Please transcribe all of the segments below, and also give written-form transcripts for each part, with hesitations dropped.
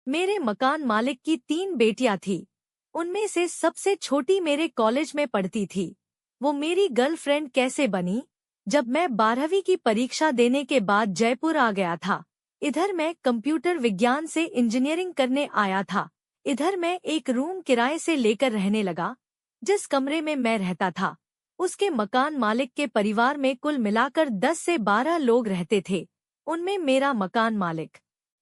मेरे मकान मालिक की 3 बेटियां थी। उनमें से सबसे छोटी मेरे कॉलेज में पढ़ती थी। वो मेरी गर्लफ्रेंड कैसे बनी? जब मैं 12वीं की परीक्षा देने के बाद जयपुर आ गया था। इधर मैं कंप्यूटर विज्ञान से इंजीनियरिंग करने आया था। इधर मैं एक रूम किराए से लेकर रहने लगा। जिस कमरे में मैं रहता था, उसके मकान मालिक के परिवार में कुल मिलाकर 10 से 12 लोग रहते थे। उनमें मेरा मकान मालिक,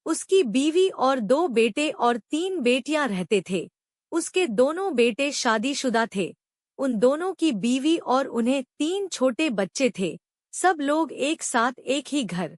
उसकी बीवी और 2 बेटे और 3 बेटियां रहते थे। उसके दोनों बेटे शादीशुदा थे। उन दोनों की बीवी और उन्हें 3 छोटे बच्चे थे। सब लोग एक साथ एक ही घर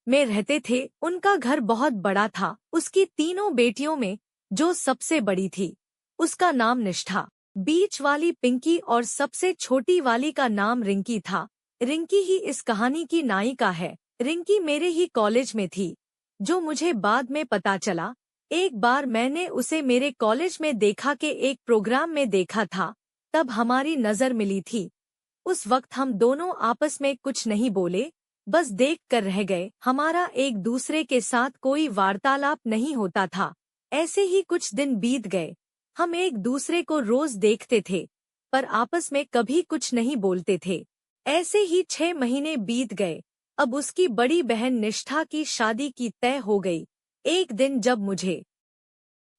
में रहते थे। उनका घर बहुत बड़ा था। उसकी तीनों बेटियों में जो सबसे बड़ी थी, उसका नाम निष्ठा, बीच वाली पिंकी और सबसे छोटी वाली का नाम रिंकी था। रिंकी ही इस कहानी की नायिका है। रिंकी मेरे ही कॉलेज में थी, जो मुझे बाद में पता चला। एक बार मैंने उसे मेरे कॉलेज में देखा के एक प्रोग्राम में देखा था, तब हमारी नजर मिली थी। उस वक्त हम दोनों आपस में कुछ नहीं बोले, बस देख कर रह गए। हमारा एक दूसरे के साथ कोई वार्तालाप नहीं होता था। ऐसे ही कुछ दिन बीत गए। हम एक दूसरे को रोज देखते थे, पर आपस में कभी कुछ नहीं बोलते थे। ऐसे ही 6 महीने बीत गए। अब उसकी बड़ी बहन निष्ठा की शादी की तय हो गई। एक दिन जब मुझे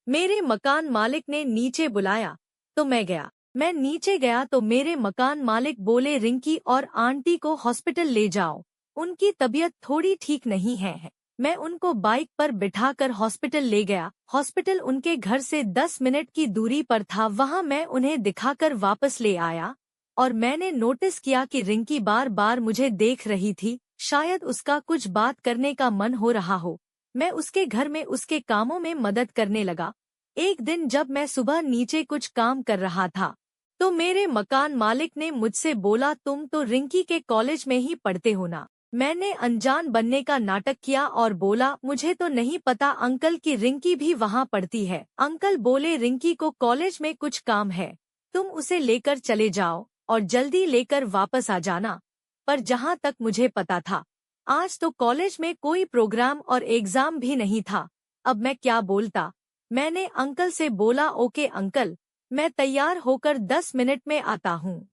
मेरे मकान मालिक ने नीचे बुलाया, तो मैं गया। मैं नीचे गया तो मेरे मकान मालिक बोले, रिंकी और आंटी को हॉस्पिटल ले जाओ, उनकी तबीयत थोड़ी ठीक नहीं है। मैं उनको बाइक पर बिठाकर हॉस्पिटल ले गया। हॉस्पिटल उनके घर से 10 मिनट की दूरी पर था। वहां मैं उन्हें दिखाकर वापस ले आया और मैंने नोटिस किया कि रिंकी बार बार मुझे देख रही थी। शायद उसका कुछ बात करने का मन हो रहा हो। मैं उसके घर में उसके कामों में मदद करने लगा। एक दिन जब मैं सुबह नीचे कुछ काम कर रहा था, तो मेरे मकान मालिक ने मुझसे बोला, तुम तो रिंकी के कॉलेज में ही पढ़ते हो ना? मैंने अनजान बनने का नाटक किया और बोला, मुझे तो नहीं पता अंकल कि रिंकी भी वहाँ पढ़ती है। अंकल बोले, रिंकी को कॉलेज में कुछ काम है, तुम उसे लेकर चले जाओ और जल्दी लेकर वापस आ जाना। पर जहाँ तक मुझे पता था, आज तो कॉलेज में कोई प्रोग्राम और एग्जाम भी नहीं था। अब मैं क्या बोलता? मैंने अंकल से बोला, ओके अंकल, मैं तैयार होकर 10 मिनट में आता हूँ।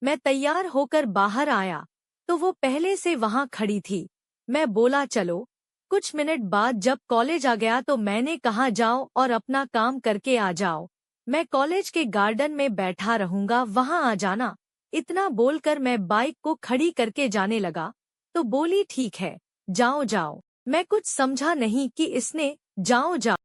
मैं तैयार होकर बाहर आया तो वो पहले से वहाँ खड़ी थी। मैं बोला, चलो। कुछ मिनट बाद जब कॉलेज आ गया तो मैंने कहा, जाओ और अपना काम करके आ जाओ, मैं कॉलेज के गार्डन में बैठा रहूंगा, वहाँ आ जाना। इतना बोलकर मैं बाइक को खड़ी करके जाने लगा तो बोली, ठीक है, जाओ जाओ। मैं कुछ समझा नहीं कि इसने जाओ जाओ